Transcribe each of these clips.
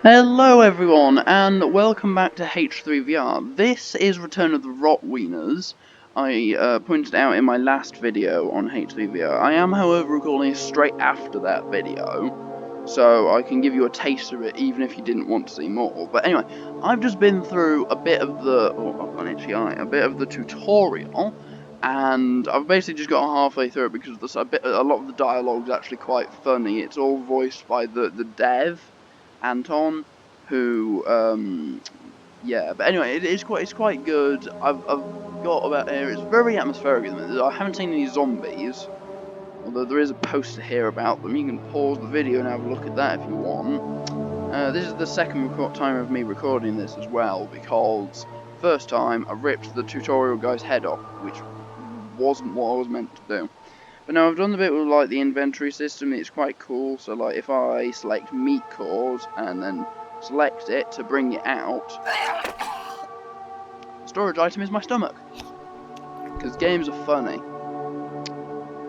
Hello everyone, and welcome back to H3VR. This is Return of the Rotweiners. I pointed out in my last video on H3VR. I am, however, recording straight after that video, so I can give you a taste of it even if you didn't want to see more. But anyway, I've just been through a bit of the, a bit of the tutorial, and I've basically just got halfway through it because a lot of the dialogue is actually quite funny. It's all voiced by the dev, Anton, who yeah, but anyway, it's quite good. I've got about here. It's very atmospheric at the minute. I haven't seen any zombies, although there is a poster here about them. You can pause the video and have a look at that if you want. This is the second time of me recording this as well, because first time I ripped the tutorial guy's head off, which wasn't what I was meant to do. But now I've done the bit with like the inventory system. It's quite cool. So like if I select meat cores and then select it to bring it out, storage item is my stomach. Because games are funny,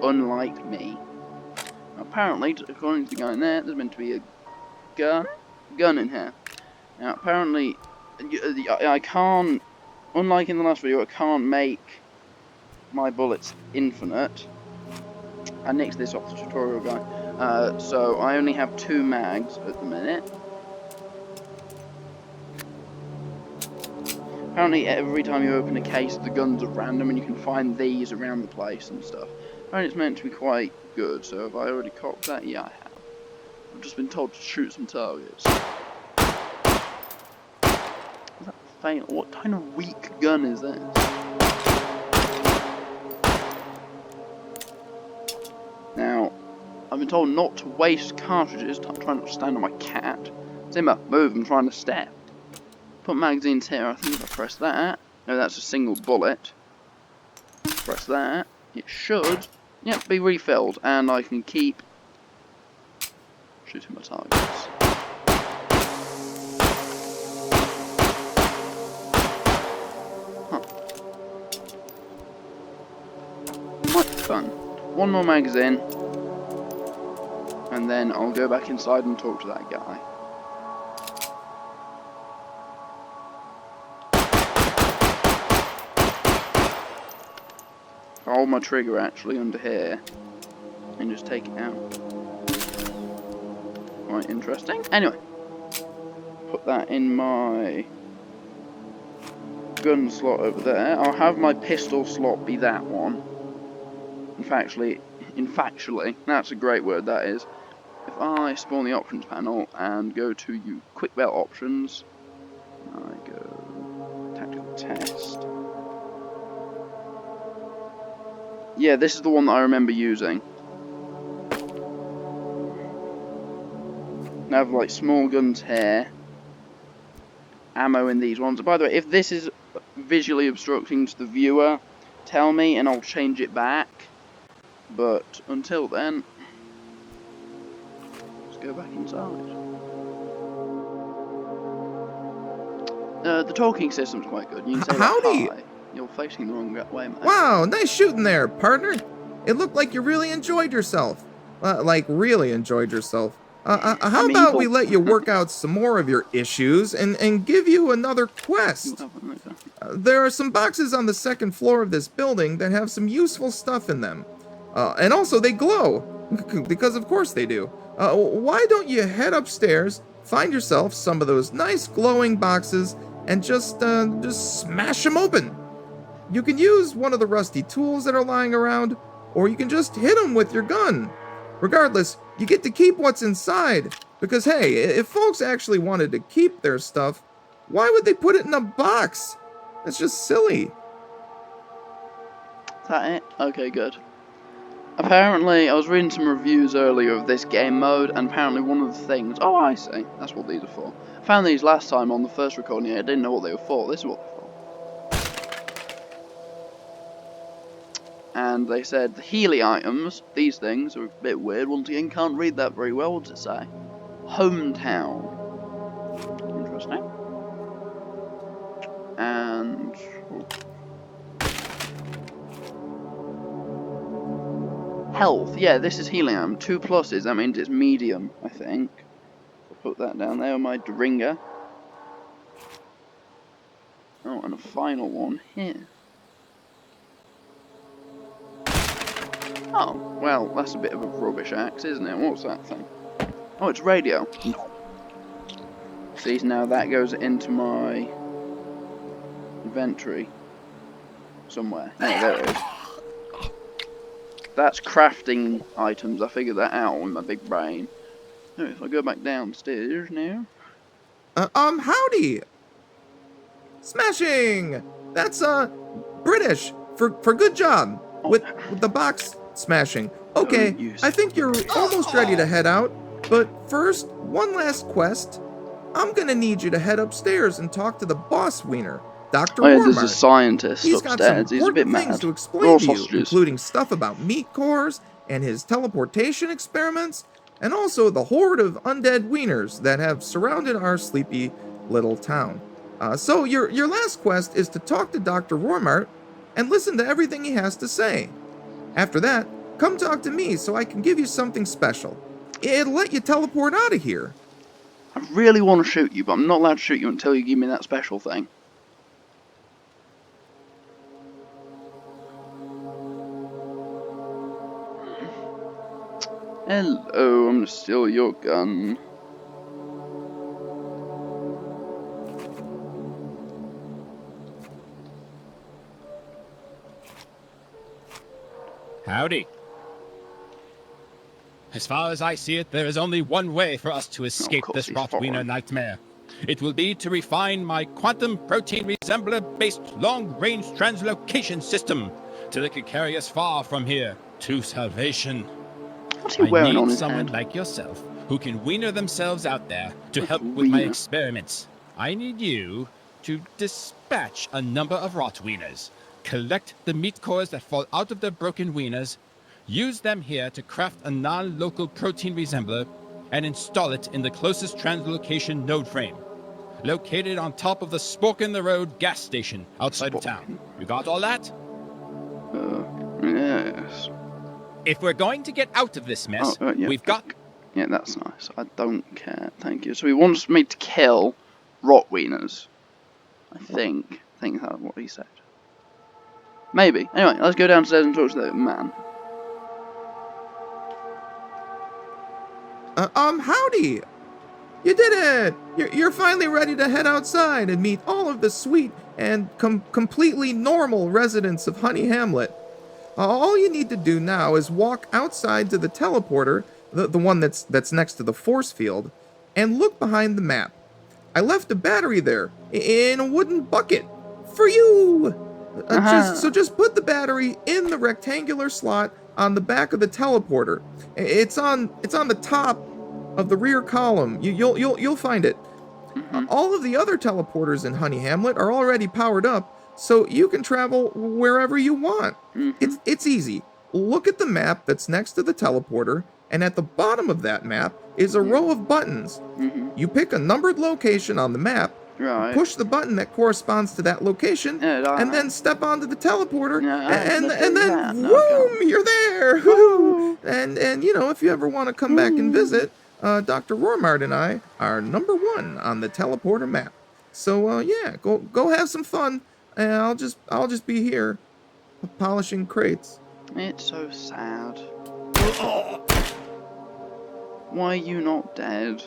unlike me. Apparently, according to the guy in there's meant to be a gun in here. Now apparently, I can't, unlike in the last video, I can't make my bullets infinite. I nixed this off the tutorial guy, so I only have 2 mags at the minute. Apparently every time you open a case the guns are random and you can find these around the place and stuff. Apparently it's meant to be quite good, so have I already cocked that? Yeah, I have. I've just been told to shoot some targets. Is that fail? What kind of weak gun is this? Now, I've been told not to waste cartridges. I'm trying not to stand on my cat. Zimmer, move, I'm trying to step. Put magazines here, I think if I press that. No, that's a single bullet. Press that. It should, yep, be refilled. And I can keep shooting my targets. Huh. Might be fun. One more magazine, and then I'll go back inside and talk to that guy. I'll hold my trigger actually under here, and just take it out. Quite interesting. Anyway, put that in my gun slot over there. I'll have my pistol slot be that one. Infactually, that's a great word, that is. If I spawn the options panel and go to quick belt options, I go tactical test. Yeah, this is the one that I remember using. I have like small guns here, ammo in these ones. By the way, if this is visually obstructing to the viewer, tell me and I'll change it back. But until then, let's go back inside. The talking system's quite good. You can say like, hi. You're facing the wrong way, mate. Wow, nice shooting there, partner. It looked like you really enjoyed yourself. Like really enjoyed yourself. How about we let you work out some more of your issues and give you another quest? There are some boxes on the second floor of this building that have some useful stuff in them. And also they glow, because of course they do. Why don't you head upstairs, find yourself some of those nice glowing boxes, and just smash them open. You can use one of the rusty tools that are lying around, or you can just hit them with your gun. Regardless, you get to keep what's inside, because hey, if folks actually wanted to keep their stuff, why would they put it in a box? That's just silly. Is that it? Okay, good. Apparently, I was reading some reviews earlier of this game mode, and apparently one of the things... Oh, I see. That's what these are for. I found these last time on the first recording. I didn't know what they were for. This is what they're for. And they said the Healy items, these things, are a bit weird. Once again, can't read that very well. What does it say? Hometown. Interesting. And... health, yeah, this is helium. 2 pluses, that means it's medium, I think. put that down there on my dringer. Oh, and a final one here. Oh, well, that's a bit of a rubbish axe, isn't it? What's that thing? Oh, it's radio. See, now that goes into my inventory somewhere. Yeah, there it is. That's crafting items. I figured that out with my big brain. Oh, if I go back downstairs now. Howdy! Smashing! That's, British for good job. With the box smashing. Okay, I think you're almost ready to head out. But first, one last quest. I'm gonna need you to head upstairs and talk to the boss wiener, Dr. Oh, yeah, there's a Warmart. scientist He's upstairs. got some He's a bit important things mad. to explain to you, sausages. including stuff about meat cores and his teleportation experiments, and also the horde of undead wieners that have surrounded our sleepy little town. So your last quest is to talk to Dr. Warmart and listen to everything he has to say. After that, come talk to me so I can give you something special. It'll let you teleport out of here. I really want to shoot you, but I'm not allowed to shoot you until you give me that special thing. Hello, I'm still your gun. Howdy. As far as I see it, there is only one way for us to escape this Rotweiner nightmare. It will be to refine my quantum protein resembler-based long-range translocation system till it can carry us far from here to salvation. What's he wearing on his someone head? like yourself who can wiener themselves out there to help with my experiments. I need you to dispatch a number of Rotweiners, collect the meat cores that fall out of their broken wieners, use them here to craft a non-local protein resembler, and install it in the closest translocation node frame, located on top of the Spork in the Road gas station outside of town. You got all that? Yes. If we're going to get out of this mess, yeah, we've got... Yeah, that's nice. I don't care. Thank you. So he wants me to kill Rotweiners. I think that's what he said. Maybe. Anyway, let's go downstairs and talk to the man. Howdy! You did it! You're finally ready to head outside and meet all of the sweet and completely normal residents of Honey Hamlet. All you need to do now is walk outside to the teleporter, the one that's next to the force field, and look behind the map. I left a battery there, in a wooden bucket, for you! Just put the battery in the rectangular slot on the back of the teleporter. It's on the top of the rear column. You'll find it. All of the other teleporters in Honey Hamlet are already powered up, so you can travel wherever you want. It's easy. Look at the map that's next to the teleporter, and at the bottom of that map is a row of buttons. You pick a numbered location on the map, push the button that corresponds to that location, and then step onto the teleporter, and then boom, you're there. And you know, if you ever want to come back and visit, Dr. Warmart and I are #1 on the teleporter map. So yeah, go have some fun, and I'll just be here, polishing crates. It's so sad. Why are you not dead?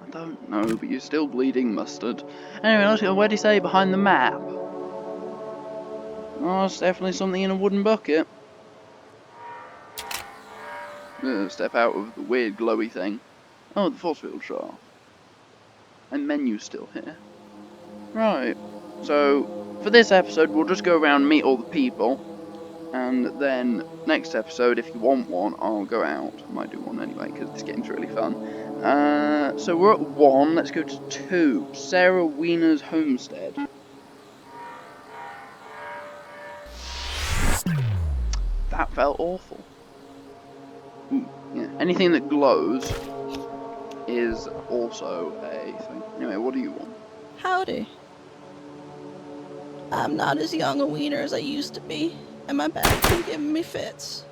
I don't know, but you're still bleeding mustard. Anyway, let's go. Where do you say behind the map? Oh, it's definitely something in a wooden bucket. Step out of the weird glowy thing. Oh, the force field shaft. And menu's still here. Right. So, for this episode, we'll just go around and meet all the people. And then, next episode, if you want one, I'll go out. I might do one anyway, because this game's really fun. So we're at 1, let's go to 2. Sarah Wiener's homestead. That felt awful. Ooh, yeah. Anything that glows is also a thing. Anyway, what do you want? Howdy. I'm not as young a wiener as I used to be, and my back's been giving me fits.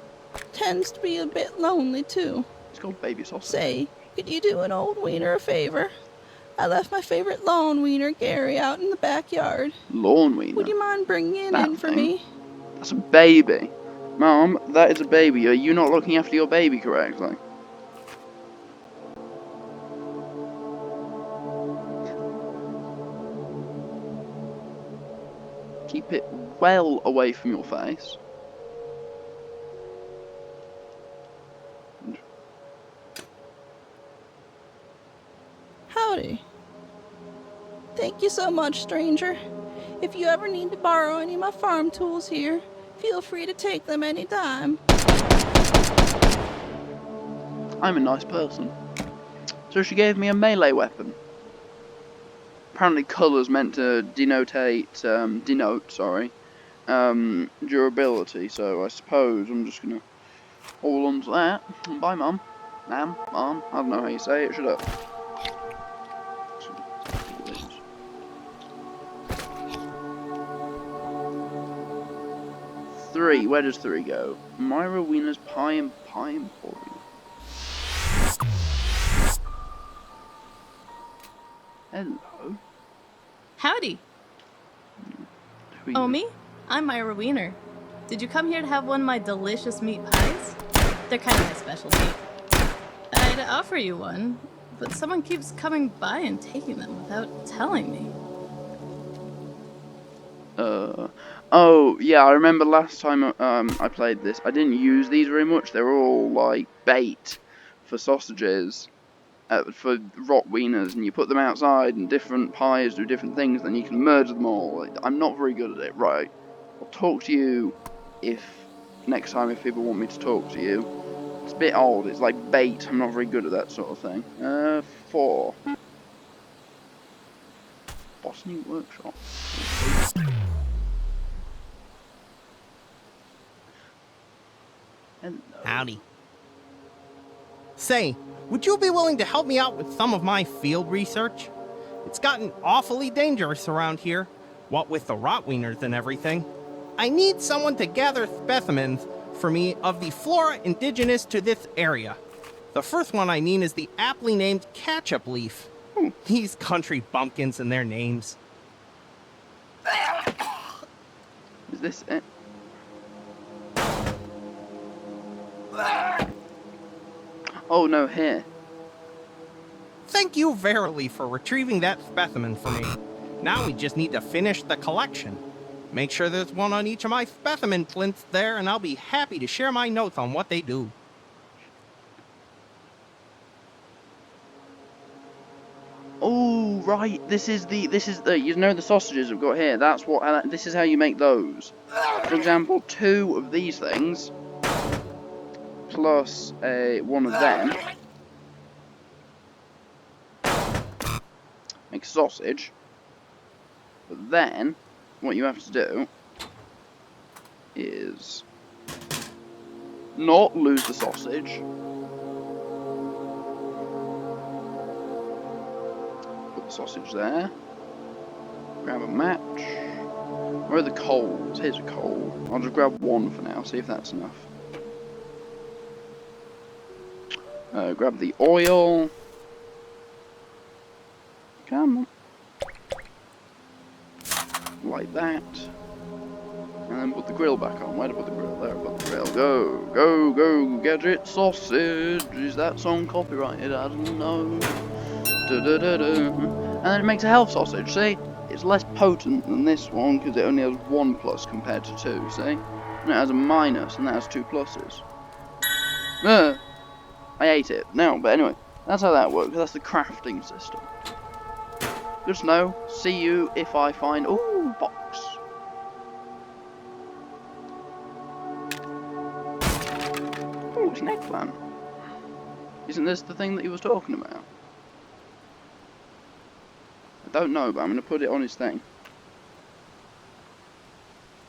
Tends to be a bit lonely too. It's called baby sausage. Say, Could you do an old wiener a favor? I left my favorite lawn wiener, Gary, out in the backyard. Lawn wiener? Would you mind bringing it That in for thing? me? That's a baby. Mom, that is a baby. Are you not looking after your baby correctly? Keep it well away from your face. Howdy. Thank you so much, stranger. If you ever need to borrow any of my farm tools here, feel free to take them anytime. I'm a nice person. So she gave me a melee weapon. Apparently colours meant to denote durability, so I suppose I'm just gonna hold on to that. Bye, Mum. Mom, I don't know how you say it, shut up. Three, where does 3 go? Myra Wiener's Pie Emporium. Hello. Howdy. Who are Oh, you? me? I'm Myra Wiener. Did you come here to have one of my delicious meat pies? They're kind of my specialty. I'd offer you one, but someone keeps coming by and taking them without telling me. Oh, yeah, I remember last time I played this, I didn't use these very much. They were all, like, bait for sausages, for Rotweiners, and you put them outside, and different pies do different things, then you can merge them all. I'm not very good at it, right? I'll talk to you next time if people want me to talk to you. It's a bit old, it's like bait, I'm not very good at that sort of thing. 4. Botany Workshop. Hello. Howdy. Say, would you be willing to help me out with some of my field research? It's gotten awfully dangerous around here, what with the Rotweiners and everything. I need someone to gather specimens for me of the flora indigenous to this area. The first one I mean is the aptly named catchup leaf. These country bumpkins and their names. Is this it? Oh no, here. Thank you verily for retrieving that specimen for me. Now we just need to finish the collection. Make sure there's one on each of my specimen flints there, and I'll be happy to share my notes on what they do. Oh right, this is the you know the sausages we've got here. That's what this is how you make those. For example, 2 of these things plus one of them make a sausage. But then what you have to do is not lose the sausage. Put the sausage there. Grab a match. Where are the coals? Here's a coal. I'll just grab 1 for now, see if that's enough. Grab the oil. Come on. Like that. And then put the grill back on. Where to put the grill? There, put the grill. Go, go, go, gadget sausage. Is that song copyrighted? I don't know. And then it makes a health sausage, see? It's less potent than this one because it only has 1 plus compared to 2, see? And it has a minus and that has 2 pluses. I ate it. No, but anyway, that's how that works. That's the crafting system. Good to know. See you if I find... Ooh, box. Ooh, it's an eggplant. Isn't this the thing that he was talking about? I don't know, but I'm going to put it on his thing.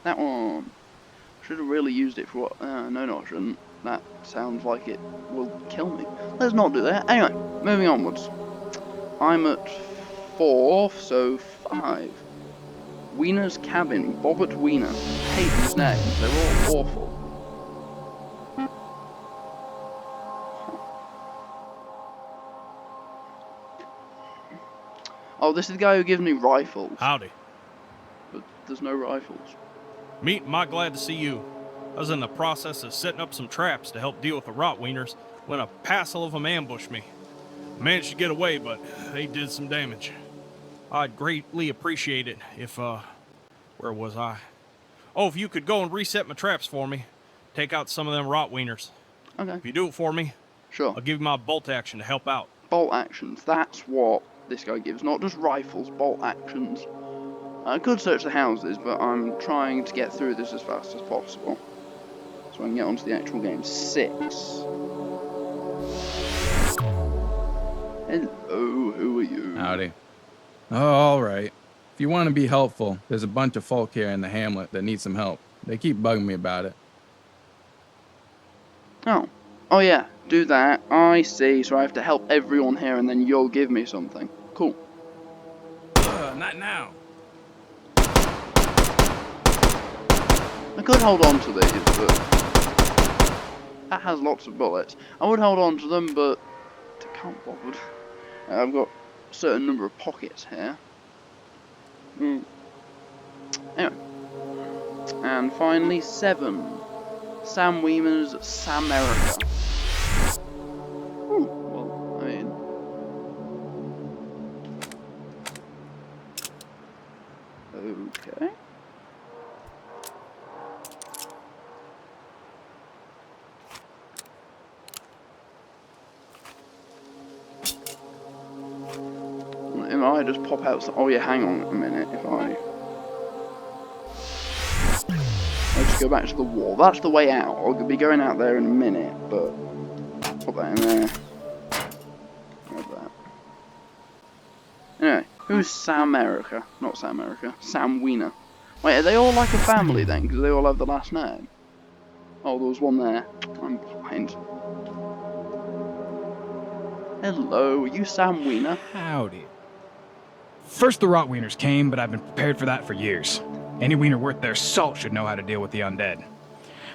That one. Should have really used it for what... no, I shouldn't. That sounds like it will kill me. Let's not do that. Anyway, moving onwards. I'm at 4, so 5. Wiener's Cabin. Bobbert Wiener. I hate these names. They're all awful. Oh, this is the guy who gives me rifles. Howdy. But there's no rifles. Meat, am I glad to see you. I was in the process of setting up some traps to help deal with the Rotweiners when a passel of them ambushed me. I managed to get away, but they did some damage. I'd greatly appreciate it if, where was I? Oh, if you could go and reset my traps for me. Take out some of them Rotweiners. Okay. If you do it for me, Sure. I'll give you my bolt action to help out. Bolt actions, that's what this guy gives. Not just rifles, bolt actions. I could search the houses, but I'm trying to get through this as fast as possible. So I can get onto the actual game. 6. Hello, who are you? Howdy. Oh, all right. If you want to be helpful, there's a bunch of folk here in the hamlet that need some help. They keep bugging me about it. Oh yeah, do that. I see, so I have to help everyone here and then you'll give me something. Cool. Not now. I could hold on to these, but that has lots of bullets. I would hold on to them, but I can't bother. I've got a certain number of pockets here. Anyway. And finally, 7. Sam Weimer's Samerica. Well, I mean... Okay. If I just pop out... Oh yeah, hang on a minute. If I just go back to the wall. That's the way out. I'll be going out there in a minute, but... Pop that in there. Like that. Anyway, who's Samerica? Not Samerica. Sam Weiner. Wait, are they all like a family then? Because they all have the last name. Oh, there was one there. I'm blind. Hello, are you Sam Weiner? Howdy. First the Rotweiners came, but I've been prepared for that for years. Any wiener worth their salt should know how to deal with the undead.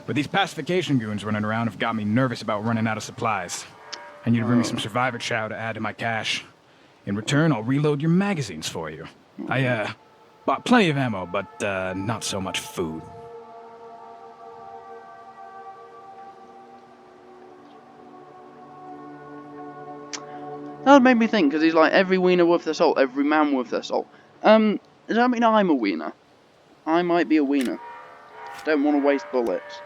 But these pacification goons running around have got me nervous about running out of supplies. I need to bring me some survivor chow to add to my cache. In return, I'll reload your magazines for you. I, bought plenty of ammo, but, not so much food. That made me think, because he's like, every wiener worth their salt, every man worth their salt. Does that mean I'm a wiener? I might be a wiener. Don't want to waste bullets.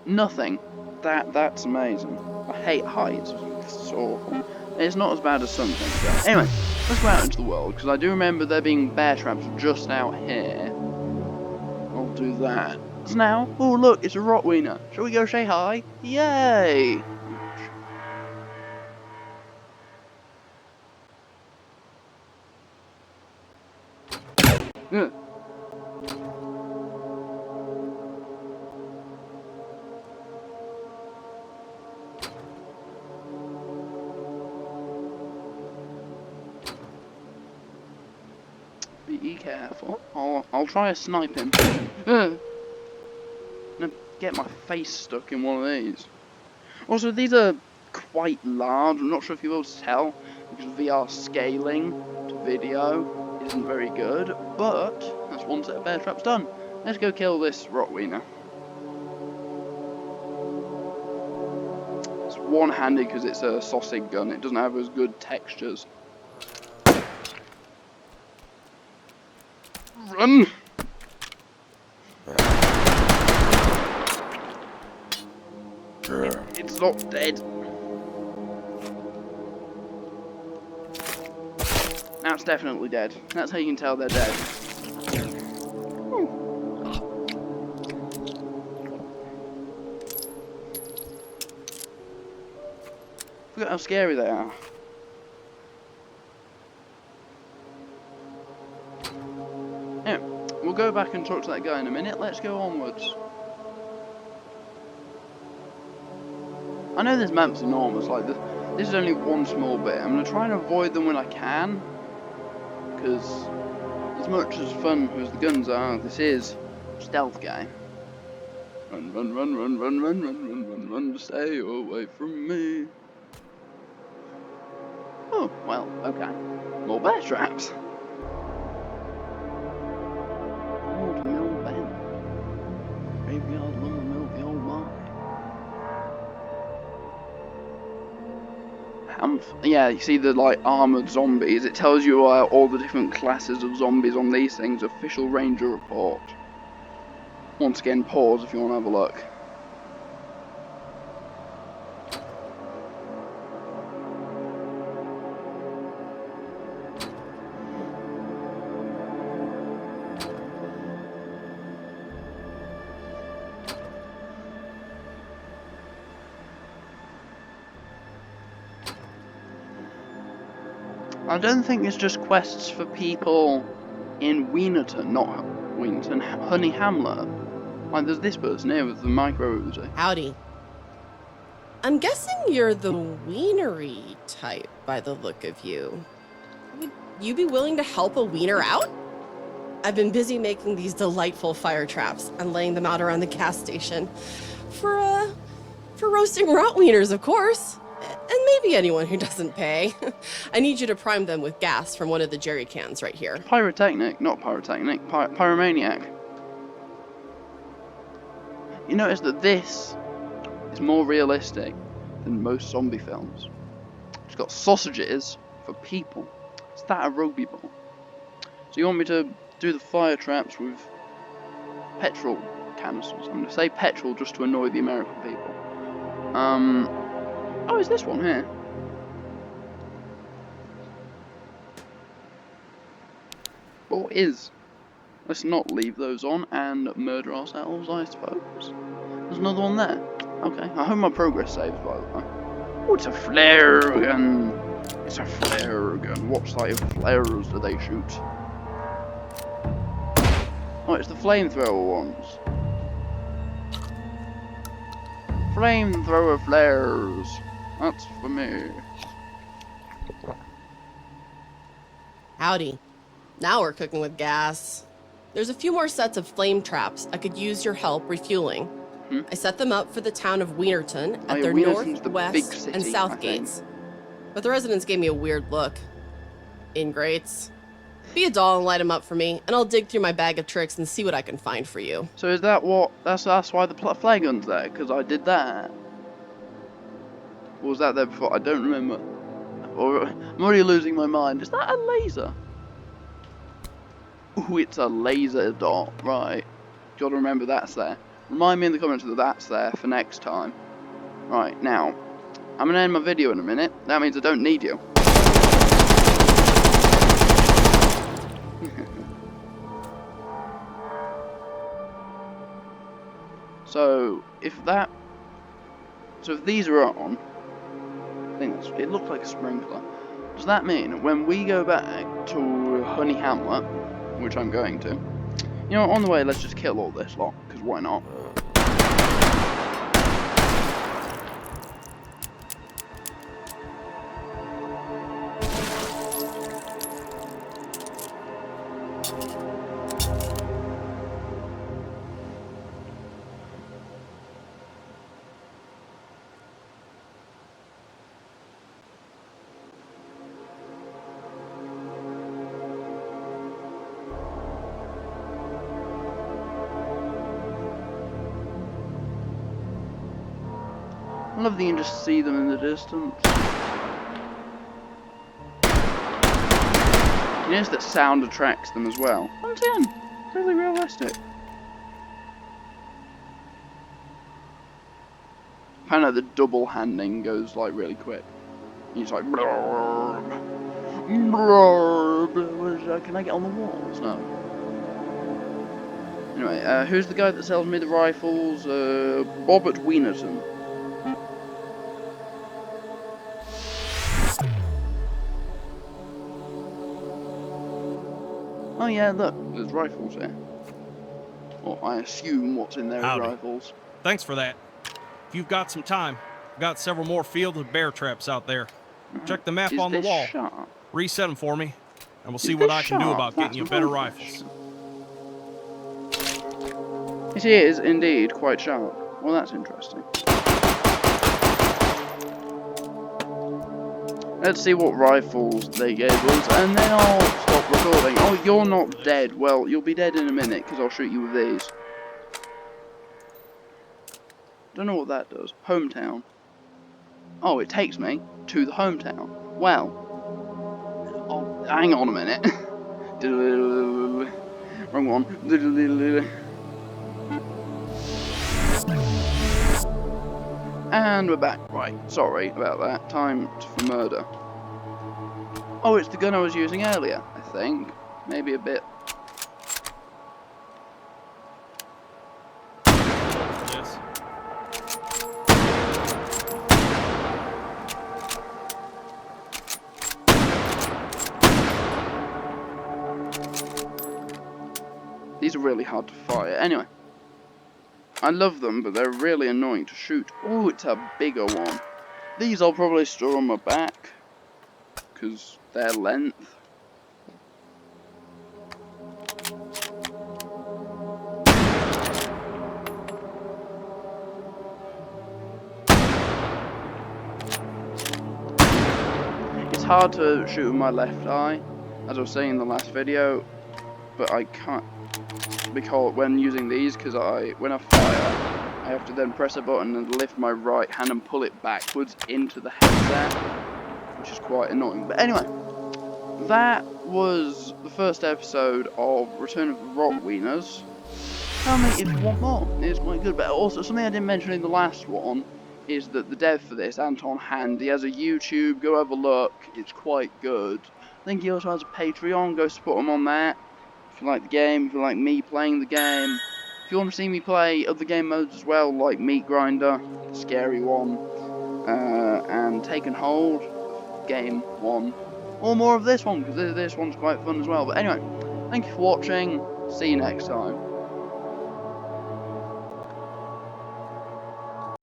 Nothing. That's amazing. I hate heights. It's awful. It's not as bad as some things though. Anyway, let's go out into the world, because I do remember there being bear traps just out here. I'll do that. So now, oh look, it's a Rotweiner. Shall we go say hi? Yay! Yeah. Be careful. I'll try to snipe him. And get my face stuck in one of these. Also, these are quite large. I'm not sure if you'll be able to tell because VR scaling to video isn't very good. But that's one set of bear traps done. Let's go kill this Rotweiner. It's one-handed because it's a sausage gun. It doesn't have as good textures. Run! It's not dead. Now it's definitely dead. That's how you can tell they're dead. Forgot how scary they are. Anyway, we'll go back and talk to that guy in a minute. Let's go onwards. I know this map's enormous, like this is only one small bit. I'm going to try and avoid them when I can, because as much as fun as the guns are, this is a stealth game. Run, run, run, run, run, run, run, run, run, and stay away from me. Oh, well, okay. More bear traps. Old Mill Ben. Graveyard lumber mill, the old market. Yeah, you see the like armoured zombies. It tells you all the different classes of zombies on these things. Official ranger report. Once again, pause if you want to have a look. I don't think it's just quests for people in Wienerton, not Wienerton, Honey Hamlet. Like, there's this person here with the micro Uzi. Howdy. I'm guessing you're the wienery type by the look of you. Would you be willing to help a wiener out? I've been busy making these delightful fire traps and laying them out around the gas station for roasting Rotweiners, of course. And maybe anyone who doesn't pay. I need you to prime them with gas from one of the jerry cans right here. Pyrotechnic, not pyrotechnic, pyromaniac. You notice that this is more realistic than most zombie films. It's got sausages for people. Is that a rugby ball? So you want me to do the fire traps with petrol canisters? I'm going to say petrol just to annoy the American people. Oh, is this one here? Or is? Let's not leave those on and murder ourselves, I suppose. There's another one there. Okay, I hope my progress saves, by the way. Oh, it's a flare gun. It's a flare gun. What type of flares do they shoot? Oh, it's the flamethrower ones. Flamethrower flares. That's for me. Howdy. Now we're cooking with gas. There's a few more sets of flame traps I could use your help refueling. I set them up for the town of Wienerton at their north, west, and south gates. But the residents gave me a weird look. Ingrates. Be a doll and light them up for me, and I'll dig through my bag of tricks and see what I can find for you. So is that what... That's why the flare gun's there, because I did that? Or was that there before? I don't remember. Or I'm already losing my mind. Is that a laser? Ooh, it's a laser dot. Right. Gotta remember that's there. Remind me in the comments that that's there for next time. Right, now. I'm gonna end my video in a minute. That means I don't need you. So if these are on, I think it looks like a sprinkler. Does that mean when we go back to Honey Hamlet, which I'm going to, you know, on the way, let's just kill all this lot, because why not? I love that you can just see them in the distance. You notice that sound attracts them as well. Once again, really realistic. Apparently the double handing goes like really quick. He's like blurb, blurb. Can I get on the walls? No. Anyway, who's the guy that sells me the rifles? Bob at Wienerton. Oh yeah, look, there's rifles here. Well, I assume what's in there is rifles. Thanks for that. If you've got some time, I've got several more fields of bear traps out there. Check the map on the wall. Sharp? Reset them for me, and we'll see what I can do about getting you better rifles. It is indeed quite sharp. Well, that's interesting. Let's see what rifles they gave us, and then I'll stop recording. Oh, you're not dead. Well, you'll be dead in a minute, because I'll shoot you with these. Don't know what that does. Hometown. Oh, it takes me to the hometown. Well, oh, hang on a minute. Wrong one. And we're back. Right, sorry about that. Time for murder. Oh, it's the gun I was using earlier, I think. Maybe a bit. Yes. These are really hard to fire. Anyway. I love them, but they're really annoying to shoot. Oh, it's a bigger one. These I'll probably store on my back, because their length. It's hard to shoot with my left eye, as I was saying in the last video, but I can't. Because when using these, because when I fire, I have to then press a button and lift my right hand and pull it backwards into the headset, which is quite annoying. But anyway, that was the first episode of Return of the Rotweiners. Tell me if you want more. It's quite good. But also, something I didn't mention in the last one is that the dev for this, Anton Hand, he has a YouTube. Go have a look. It's quite good. I think he also has a Patreon. Go support him on that. If you like the game, if you like me playing the game, if you want to see me play other game modes as well, like Meat Grinder, the scary one, and Taken Hold, game 1, or more of this one, because this one's quite fun as well. But anyway, thank you for watching, see you next time.